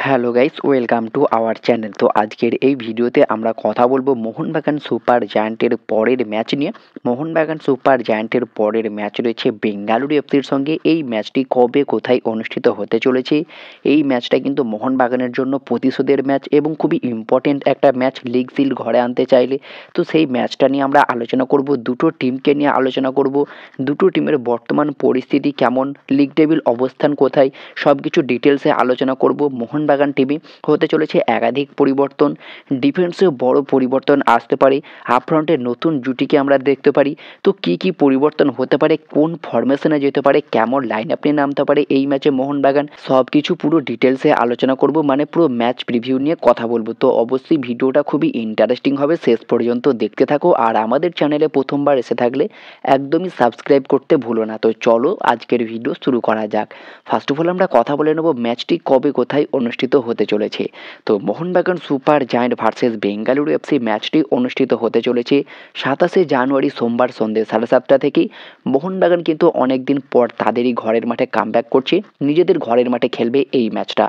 Hello guys, welcome to our channel. তো আজকের এই ভিডিওতে আমরা কথা বলবো মোহনবাগান সুপার জায়ান্টের পরের ম্যাচ নিয়ে। মোহনবাগান সুপার জায়ান্টের পরের ম্যাচ রয়েছে বেঙ্গালুরু এফসির সঙ্গে। এই ম্যাচটি কবে কোথায় অনুষ্ঠিত হতে চলেছে? এই ম্যাচটা কিন্তু মোহনবাগানের জন্য প্রতিশোধের ম্যাচ এবং খুবই ইম্পর্টেন্ট একটা ম্যাচ, লিগ সিল ঘরে আনতে চাইলে। তো সেই ম্যাচটা নিয়ে আমরা আলোচনা করব, দুটো টিমকে নিয়ে আলোচনা করব, দুটো টিমের বর্তমান পরিস্থিতি কেমন, লিগ টেবিল অবস্থান কোথায়, সব কিছু ডিটেলসে আলোচনা করব। মোহনবাগান টিমে হতে চলেছে একাধিক পরিবর্তন, ডিফেন্সেও বড় পরিবর্তন আসতে পারে, আপফ্রন্টের নতুন জুটিকে আমরা দেখতে পারি। তো কি পরিবর্তন হতে পারে, কোন ফরমেশনে যেতে পারে, কেমন লাইন আপনি নামতে পারে এই ম্যাচে মোহনবাগান, সব কিছু পুরো ডিটেলসে আলোচনা করব, মানে পুরো ম্যাচ প্রিভিউ নিয়ে কথা বলবো। তো অবশ্যই ভিডিওটা খুবই ইন্টারেস্টিং হবে, শেষ পর্যন্ত দেখতে থাকো। আর আমাদের চ্যানেলে প্রথমবার এসে থাকলে একদমই সাবস্ক্রাইব করতে ভুলো না। তো চলো আজকের ভিডিও শুরু করা যাক। ফার্স্ট অফ অল আমরা কথা বলে নেব ম্যাচটি কবে কোথায় অনুষ্ঠিত হতে চলেছে। তো Mohun Bagan super giant versus Bengaluru FC ম্যাচটি অনুষ্ঠিত হতে চলেছে 27শে জানুয়ারি সোমবার সন্ধ্যে 7:30 থেকেই। মোহনবাগান কিন্তু অনেকদিন পর তাদেরই ঘরের মাঠে কামব্যাক করছে, নিজেদের ঘরের মাঠে খেলবে এই ম্যাচটা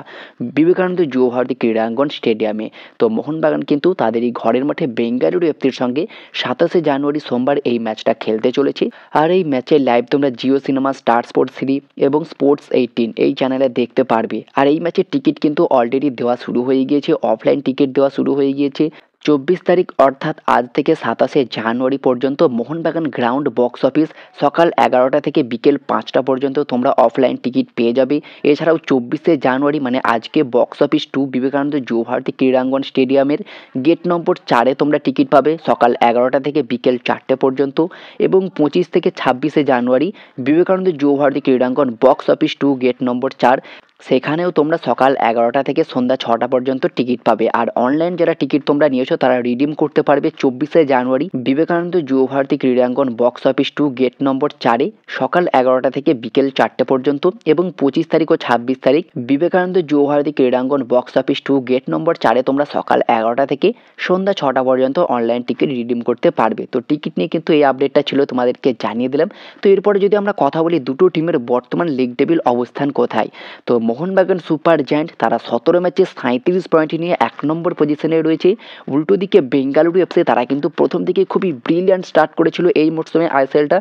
বিবেকানন্দ যুবভারতী ক্রীড়াঙ্গন স্টেডিয়ামে। তো মোহনবাগান কিন্তু তাদেরই ঘরের মাঠে বেঙ্গালুরু এফসির সঙ্গে 27শে জানুয়ারি সোমবার এই ম্যাচটা খেলতে চলেছে। আর এই ম্যাচের লাইভ তোমরা জিও সিনেমা, স্টার স্পোর্টস 3 এবং স্পোর্টস 18 এই চ্যানেলে দেখতে পারবে। আর এই ম্যাচের টিকিট কিন্তু অলরেডি দেওয়া শুরু হয়ে গিয়েছে, অফলাইন টিকিট দেওয়া শুরু হয়ে গিয়েছে। 24 তারিখ অর্থাৎ আজ থেকে 27শে জানুয়ারি পর্যন্ত মোহনবাগান গ্রাউন্ড বক্স অফিস সকাল 11টা থেকে বিকেল 5টা পর্যন্ত তোমরা অফলাইন টিকিট পেয়ে যাবে। এছাড়াও 24শে জানুয়ারি মানে আজকে বক্স অফিস 2 বিবেকানন্দ যুবভারতী ক্রীড়াঙ্গন স্টেডিয়ামের গেট নম্বর 4-এ তোমরা টিকিট পাবে সকাল 11টা থেকে বিকেল 4টে পর্যন্ত। এবং 25 থেকে 26শে জানুয়ারি বিবেকানন্দ যুবভারতী ক্রীড়াঙ্গন বক্স অফিস 2 গেট নম্বর 4, সেখানেও তোমরা সকাল 11টা থেকে সন্ধ্যা 6টা পর্যন্ত টিকিট পাবে। আর অনলাইন যারা টিকিট তোমরা নিয়েছো তারা রিডিম করতে পারবে 24শে জানুয়ারি বিবেকানন্দ যুবভারতী ক্রীড়াঙ্গন বক্স অফিস 2 গেট নম্বর 4-এ সকাল 11টা থেকে বিকেল 4টে পর্যন্ত। এবং 25 তারিখ ও 26 তারিখ বিবেকানন্দ যুবভারতী ক্রীড়াঙ্গন বক্স অফিস 2 গেট নম্বর 4-এ তোমরা সকাল 11টা থেকে সন্ধ্যা 6টা পর্যন্ত অনলাইন টিকিট রিডিম করতে পারবে। তো টিকিট নিয়ে কিন্তু এই আপডেটটা ছিল, তোমাদেরকে জানিয়ে দিলাম। তো এরপরে যদি আমরা কথা বলি দুটো টিমের বর্তমান লিগ টেবিল অবস্থান কোথায়, তো মোহনবাগান সুপার জায়ান্ট তারা 17 ম্যাচে 37 পয়েন্ট নিয়ে 1 নম্বর পজিশনে রয়েছে। উল্টো দিকে বেঙ্গালুরু এফসি তারা কিন্তু প্রথম দিকে খুবই ব্রিলিয়ান্ট স্টার্ট করেছিল এই মরশুমে আইএসএলটা,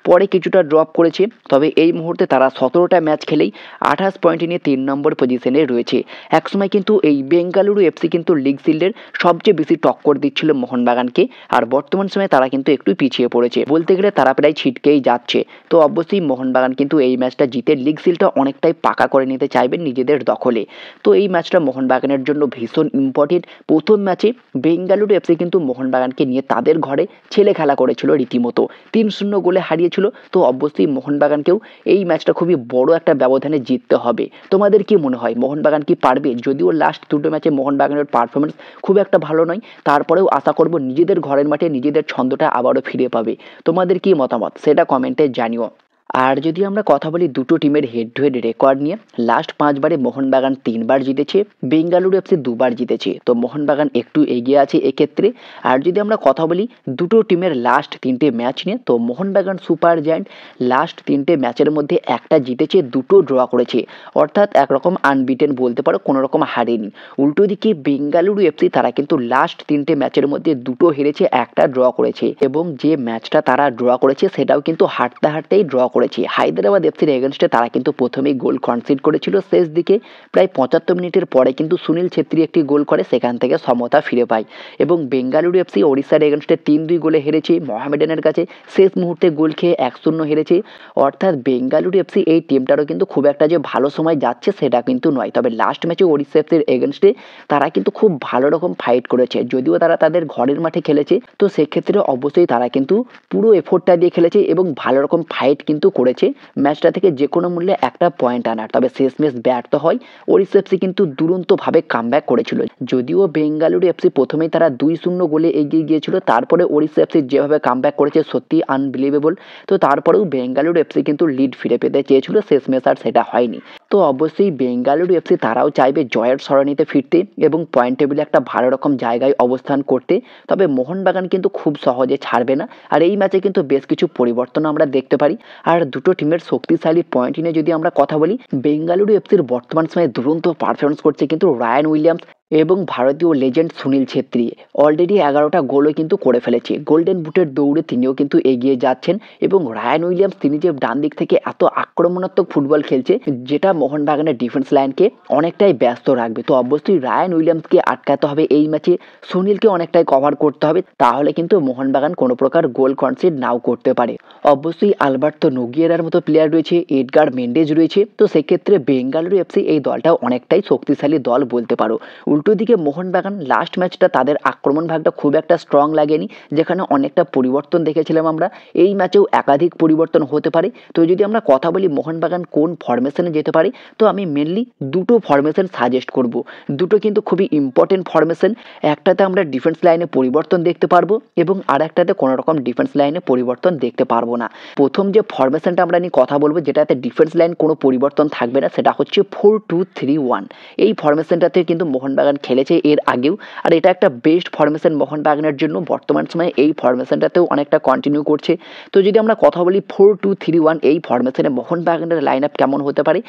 পরে কিছুটা ড্রপ করেছে। তবে এই মুহূর্তে তারা 17টা ম্যাচ খেলেই 28 পয়েন্ট নিয়ে 3 নম্বর পজিশনে রয়েছে। একসময় কিন্তু এই বেঙ্গালুরু এফসি কিন্তু লিগ শিল্ডের সবচেয়ে বেশি টক্কর দিচ্ছিল মোহনবাগানকে, আর বর্তমান সময়ে তারা কিন্তু একটু পিছিয়ে পড়েছে, বলতে গেলে তারা প্রায় ছিটকেই যাচ্ছে। তো অবশ্যই মোহনবাগান কিন্তু এই ম্যাচটা জিতে লিগ শিল্ডটা অনেকটাই পাকা করে নিতে চাইবেন নিজেদের দখলে। তো এই ম্যাচটা মোহনবাগানের জন্য ভীষণ ইম্পর্টেন্ট। প্রথম ম্যাচে বেঙ্গালুরু এফসি কিন্তু মোহনবাগানকে নিয়ে তাদের ঘরে ছেলে খেলা করেছিল, রীতিমতো 3-0 গোলে হারিয়েছিল। তো অবশ্যই মোহনবাগানকেও এই ম্যাচটা খুবই বড় একটা ব্যবধানে জিততে হবে। তোমাদের কি মনে হয় মোহনবাগান কি পারবে? যদিও লাস্ট দুটো ম্যাচে মোহনবাগানের পারফরমেন্স খুব একটা ভালো নয়, তারপরেও আশা করব নিজেদের ঘরের মাঠে নিজেদের ছন্দটা আবারও ফিরে পাবে। তোমাদের কি মতামত সেটা কমেন্টে জানিও। আর যদি আমরা কথা বলি দুটো টিমের হেড টু হেড রেকর্ড নিয়ে, লাস্ট 5বারে মোহনবাগান 3বার জিতেছে, বেঙ্গালুরু এফসি 2বার জিতেছে। তো মোহনবাগান একটু এগিয়ে আছে এক্ষেত্রে। আর যদি আমরা কথা বলি দুটো টিমের লাস্ট 3টে ম্যাচ নিয়ে, তো মোহনবাগান সুপার জায়ান্ট লাস্ট 3টে ম্যাচের মধ্যে একটা জিতেছে, দুটো ড্র করেছে, অর্থাৎ একরকম আনবিটেন বলতে পারো, কোনো রকম হারেনি। উল্টো দিকে বেঙ্গালুরু এফসি তারা কিন্তু লাস্ট 3টে ম্যাচের মধ্যে দুটো হেরেছে, একটা ড্র করেছে, এবং যে ম্যাচটা তারা ড্র করেছে সেটাও কিন্তু হারতে হারতেই ড্র করেছে। হায়দ্রাবাদ এফসির এগেনস্টে তারা কিন্তু প্রথমেই গোল কনসিড করেছিল শেষ দিকে, প্রায় 75 মিনিটের পরে কিন্তু সুনীল ছেত্রী একটি গোল করে, সেখান থেকে সমতা ফিরে পায়। এবং বেঙ্গালুরু এফসি ওড়িশার এগেনস্টে 3-2 গোলে হেরেছে, মোহামেডানের কাছে শেষ মুহূর্তে গোল খেয়ে 1-0 হেরেছে। অর্থাৎ বেঙ্গালুরু এফসি এই টিমটারও কিন্তু খুব একটা যে ভালো সময় যাচ্ছে সেটা কিন্তু নয়। তবে লাস্ট ম্যাচে ওড়িশা এফসির এগেনস্টে তারা কিন্তু খুব ভালো রকম ফাইট করেছে, যদিও তারা তাদের ঘরের মাঠে খেলেছে। তো সেক্ষেত্রে অবশ্যই তারা কিন্তু পুরো এফোর্টটা দিয়ে খেলেছে এবং ভালো রকম ফাইট কিন্তু করেছে ম্যাচটা থেকে যে কোনো মূল্যে একটা পয়েন্ট আনার। তবে শেষমেশ ব্যর্থ হয় ওড়িশা এফসি, কিন্তু দুরন্তভাবে কামব্যাক করেছিল। যদিও বেঙ্গালুরু এফসি প্রথমেই তারা 2-0 গোলে এগিয়ে গিয়েছিল, তারপরে ওড়িশা এফসি যেভাবে কামব্যাক করেছে সত্যি আনবিলিভেবল। তো তারপরেও বেঙ্গালুরু এফসি কিন্তু লিড ফিরে পেতে চেয়েছিল, শেষমেশ আর সেটা হয়নি। তো অবশ্যই বেঙ্গালুরু এফসি তারাও চাইবে জয়ের সরণিতে ফিরতে এবং পয়েন্ট টেবিলে একটা ভালো রকম জায়গায় অবস্থান করতে। তবে মোহনবাগান কিন্তু খুব সহজে ছাড়বে না, আর এই ম্যাচে কিন্তু বেশ কিছু পরিবর্তন আমরা দেখতে পারি। আর দুটো টিমের শক্তিশালী পয়েন্ট নিয়ে যদি আমরা কথা বলি, বেঙ্গালুরু এফসির বর্তমান সময়ে দুরন্ত পারফরমেন্স করছে কিন্তু রায়ান উইলিয়ামস এবং ভারতীয় লেজেন্ড সুনীল ছেত্রী অলরেডি 11টা গোলও কিন্তু করে ফেলেছে। গোল্ডেন বুটের দৌড়ে তিনিও কিন্তু এগিয়ে যাচ্ছেন এবং রায়ান উইলিয়ামস তিনি যে ডান দিক থেকে এত আক্রমণাত্মক ফুটবল খেলছে, যেটা মোহনবাগানের ডিফেন্স লাইনকে অনেকটাই ব্যস্ত রাখবে। তো অবশ্যই রায়ান উইলিয়ামসকে আটকাতে হবে এই ম্যাচে, সুনীলকে অনেকটাই কভার করতে হবে, তাহলে কিন্তু মোহনবাগান কোনো প্রকার গোল কনসিড নাও করতে পারে। অবশ্যই আলবার্তো নোগিয়েরার মতো প্লেয়ার রয়েছে, এডগার মেন্ডেজ রয়েছে, তো সেক্ষেত্রে বেঙ্গালুরু এফসি এই দলটাও অনেকটাই শক্তিশালী দল বলতে পারো। উল্টো দিকে মোহনবাগান লাস্ট ম্যাচটা তাদের আক্রমণ ভাগটা খুব একটা স্ট্রং লাগেনি, যেখানে অনেকটা পরিবর্তন দেখেছিলাম আমরা। এই ম্যাচেও একাধিক পরিবর্তন হতে পারে। তো যদি আমরা কথা বলি মোহনবাগান কোন ফরমেশনে যেতে পারে, তো আমি মেনলি দুটো ফরমেশন সাজেস্ট করব। দুটো কিন্তু খুবই ইম্পর্টেন্ট ফরমেশন। একটাতে আমরা ডিফেন্স লাইনে পরিবর্তন দেখতে পারবো এবং আর একটাতে কোনো রকম ডিফেন্স লাইনে পরিবর্তন দেখতে পারবো না। প্রথম যে ফরমেশনটা আমরা নিয়ে কথা বলবো, যেটাতে ডিফেন্স লাইন কোনো পরিবর্তন থাকবে না, সেটা হচ্ছে 4-2-3-1। এই ফরমেশনটাতে কিন্তু মোহনবাগান খেলেছে এর আগেও, আর এটা একটা বেস্ট ফরমেশন মোহনবাগানের জন্য। বর্তমান সময়ে এই ফরমেশনটাতেও অনেকটা কন্টিনিউ করছে। তো যদি আমরা কথা বলি 4-2-3-1 এই ফরমেশনে মোহনবাগানের লাইন আপ কেমন হতে পারে,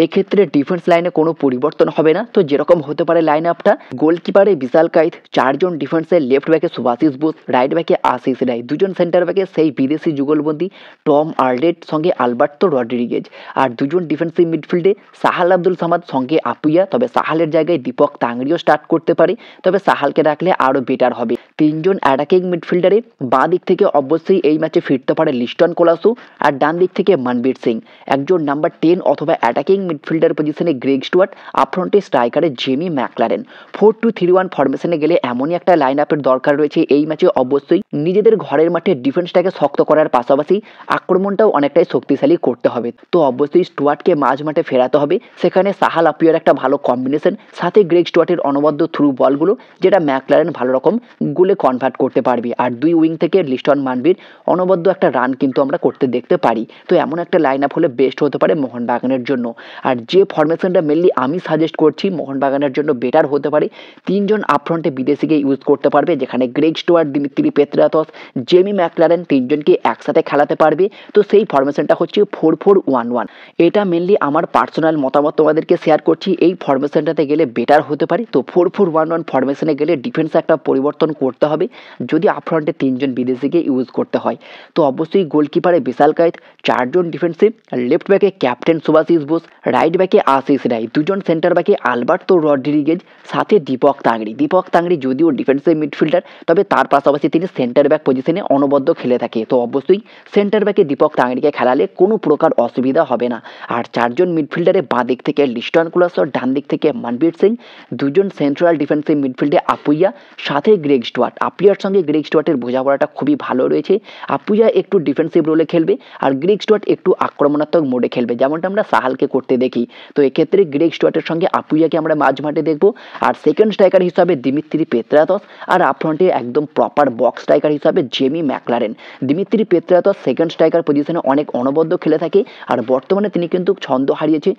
এক্ষেত্রে ডিফেন্স লাইনে কোনো পরিবর্তন হবে না। তো যেরকম হতে পারে লাইন আপটা, গোলকিপারে বিশাল কাইত, 4জন ডিফেন্সে, লেফট ব্যাকে সুভাশিস বোস, রাইট ব্যাকে আশিস রায়, 2জন সেন্টার ব্যাকে সেই বিদেশি যুগলবন্দি টম আর্লেট সঙ্গে আলবার্তো রড্রিগেজ, আর 2জন ডিফেন্সিভ মিডফিল্ডে সাহাল আব্দুল সামাদ সঙ্গে আপুইয়া। তবে সাহালের জায়গায় দীপক তাংড়িও স্টার্ট করতে পারে, তবে সাহালকে রাখলে আরও বেটার হবে। 3জন অ্যাটাকিং মিডফিল্ডারে বাঁ দিক থেকে অবশ্যই এই ম্যাচে ফিরতে পারে লিস্টন কোলাসু, আর ডান দিক থেকে মনবীর সিং। একজন নাম্বার 10 অথবা অ্যাটাকিং মিডফিল্ডার পজিশনে গ্রেগ স্টুয়ার্ট, আপফ্রন্টে স্ট্রাইকারে জেমি ম্যাকলারেন। 4-2-3-1 ফরমেশনে গেলে এমনই একটা লাইন আপের দরকার রয়েছে এই ম্যাচে। অবশ্যই নিজেদের ঘরের মাঠে ডিফেন্সটাকে শক্ত করার পাশাপাশি আক্রমণটাও অনেকটাই শক্তিশালী করতে হবে। তো অবশ্যই স্টুয়ার্টকে মাঝ মাঠে ফেরাতে হবে, সেখানে সাহাল আপুয়ার একটা ভালো কম্বিনেশন, সাথে গ্রেগ স্টুয়ার্টের অনবদ্য থ্রু বলগুলো, যেটা ম্যাকলারেন ভালো রকম গোলে কনভার্ট করতে পারবে। আর দুই উইং থেকে লিস্টন মানবীর অনবদ্য একটা রান কিন্তু আমরা করতে দেখতে পারি। তো এমন একটা লাইন আপ হলে বেস্ট হতে পারে মোহনবাগানের জন্য। আর যে ফরমেশনটা মেনলি আমি সাজেস্ট করছি মোহনবাগানের জন্য বেটার হতে পারে, 3জন আপফ্রন্টে বিদেশিকে ইউজ করতে পারবে, যেখানে Greg Stewart, Dimitri Petratos, Jamie Maclaren 3জনকে একসাথে খেলাতে পারবে। তো সেই ফরমেশনটা হচ্ছে 4-4-1-1। এটা মেনলি আমার পার্সোনাল মতামত তোমাদেরকে শেয়ার করছি। এই ফরমেশনটাতে গেলে বেটার হতে পারে। তো 4-4-1-1 ফরমেশনে গেলে ডিফেন্সে একটা পরিবর্তন করতে হবে যদি আপফ্রন্টে 3জন বিদেশিকে ইউজ করতে হয়। তো অবশ্যই গোলকিপারে বিশাল কায়েত, 4জন ডিফেন্সে, লেফট ব্যাকে ক্যাপ্টেন সুভাশিস বোস, রাইট ব্যাকে আশিস রায়, 2জন সেন্টার ব্যাকে আলবার্তো রড্রিগেজ, সাথে দীপক তাংড়ি। দীপক তাংড়ি যদিও ডিফেন্সিভ মিডফিল্ডার, তবে তার পাশাপাশি তিনি সেন্টার ব্যাক পজিশনে অনবদ্য খেলে থাকে। তো অবশ্যই সেন্টার ব্যাকে দীপক তাংড়িকে খেলালে কোনো প্রকার অসুবিধা হবে না। আর 4জন মিডফিল্ডারে বাঁ দিক থেকে লিস্টন কুলাসর, ডান দিক থেকে মনবীর সিং, 2জন সেন্ট্রাল ডিফেন্সিভ মিডফিল্ডে আপুইয়া, সাথে গ্রেগ স্টুয়ার্ট। আপুইয়ার সঙ্গে গ্রেগ স্টুয়ার্টের বোঝাপড়াটা খুবই ভালো রয়েছে। আপুইয়া একটু ডিফেন্সিভ রোলে খেলবে আর গ্রেগ স্টুয়ার্ট একটু আক্রমণাত্মক মোডে খেলবে, যেমনটা আমরা সাহালকে করতে দেখি। তো এক্ষেত্রে গ্রেগ স্টুয়ার্টের সঙ্গে আপুইয়াকে আমরা মাঝ মাঠে দেখবো। আর সেকেন্ড স্ট্রাইকার হিসাবে দিমিত্রি পেত্রাতস, আর আপফ্রন্টে একদম প্রপার বক্স স্ট্রাইকার হিসাবে Jamie Maclaren. Dimitri Petratos second striker পজিশনে অনেক অনবদ্য খেলে থাকে, আর বর্তমানে তিনি কিন্তু ছন্দ হারিয়েছে।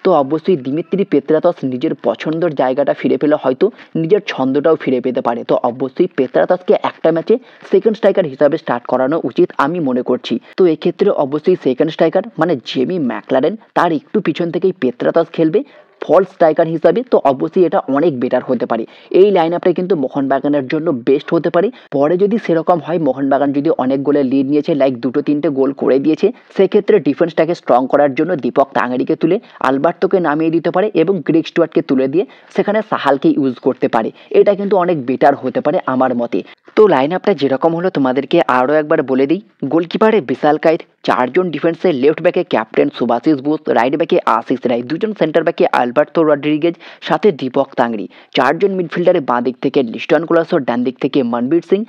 তো অবশ্যই দিমিত্রি পেত্রাতস নিজের পছন্দের জায়গাটা ফিরে পেলে হয়তো নিজের ছন্দটাও ফিরে পেতে পারে। তো অবশ্যই পেত্রাতসকে একটা ম্যাচে সেকেন্ড স্ট্রাইকার হিসাবে স্টার্ট করানো উচিত আমি মনে করছি। তো এক্ষেত্রে অবশ্যই সেকেন্ড স্ট্রাইকার মানে জেমি ম্যাকলারেন, তার একটু পিছন থেকেই পেত্রাতস খেলবে ফলস স্ট্রাইকার হিসাবে। তো অবশ্যই এটা অনেক বেটার হতে পারে। এই লাইন আপটা কিন্তু মোহনবাগানের জন্য বেস্ট হতে পারে। পরে যদি সেরকম হয়, মোহনবাগান যদি অনেক গোলে লিড নিয়েছে, লাইক 2-3টে গোল করে দিয়েছে, সেক্ষেত্রে ডিফেন্সটাকে স্ট্রং করার জন্য দীপক তাংড়িকে তুলে আলবার্তোকে নামিয়ে দিতে পারে এবং গ্রেগ স্টুয়ার্টকে তুলে দিয়ে সেখানে সাহালকে ইউজ করতে পারে। এটা কিন্তু অনেক বেটার হতে পারে আমার মতে। তো লাইন আপটা যেরকম হলো তোমাদেরকে আরও একবার বলে দিই। গোলকিপারে বিশাল কায়েত, 4জন ডিফেন্সে, লেফট ব্যাকে ক্যাপ্টেন সুভাশিস বোস, রাইট ব্যাকে আশিস রায়, 2জন সেন্টার ব্যাকে আলবার্তো রড্রিগেজ, সাথে দীপক তাংড়ি, 4জন মিডফিল্ডারে বাঁ দিক থেকে লিস্টন কুলাসর, ডান দিক থেকে মনবীর সিং,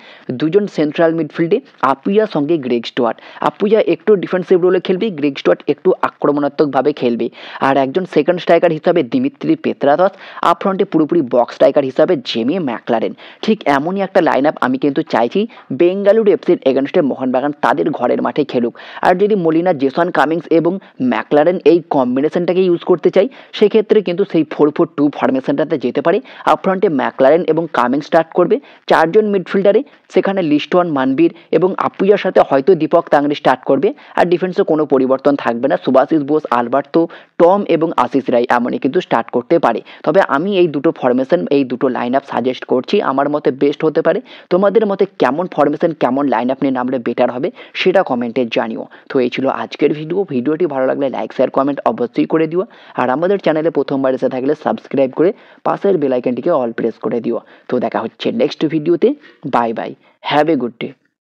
2জন সেন্ট্রাল মিডফিল্ডে আপুইয়া সঙ্গে গ্রেগ স্টুয়ার্ট। আপুইয়া একটু ডিফেন্সিভ রোলে খেলবে, গ্রেগ স্টুয়ার্ট একটু আক্রমণাত্মকভাবে খেলবে। আর একজন সেকেন্ড স্ট্রাইকার হিসাবে দিমিত্রি পেত্রাতস, আপফ্রন্টে পুরোপুরি বক্স স্ট্রাইকার হিসাবে জেমি ম্যাকলারেন। ঠিক এমনই একটা লাইন আপ আমি কিন্তু চাইছি বেঙ্গালুরু এফসির এগেনস্টে মোহনবাগান তাদের ঘরের মাঠে খেলুক। আর যদি মলিনা, জেসন কামিংস এবং ম্যাকলারেন এই কম্বিনেশনটাকে ইউজ করতে চাই সেক্ষেত্রে কিন্তু সেই 4-4-2 ফরমেশনটাতে যেতে পারে। আপফ্রন্টে ম্যাকলারেন এবং কামিংস স্টার্ট করবে, 4জন মিডফিল্ডারে সেখানে লিস্টন, মানবীর এবং আপুইয়ার সাথে হয়তো দীপক তাংরি স্টার্ট করবে। আর ডিফেন্সে কোনো পরিবর্তন থাকবে না, সুভাশিস বোস, আলবার্তো, টম এবং আশিস রায় এমনই কিন্তু স্টার্ট করতে পারে। তবে আমি এই দুটো ফরমেশন, এই দুটো লাইন আপ সাজেস্ট করছি, আমার মতে বেস্ট হতে পারে। তোমাদের মতে কেমন ফরমেশন, কেমন লাইন আপ নিয়ে নামলে বেটার হবে সেটা কমেন্টে জানিও। তো এই ছিল আজকের ভিডিওটি ভালো লাগলে লাইক, শেয়ার, কমেন্ট অবশ্যই করে দিও। আর আমাদের চ্যানেলে প্রথমবার এসে থাকলে সাবস্ক্রাইব করে পাশের বেল আইকনটিকে অল প্রেস করে দিও। তো দেখা হচ্ছে নেক্সট ভিডিওতে। Bye bye, have a good day.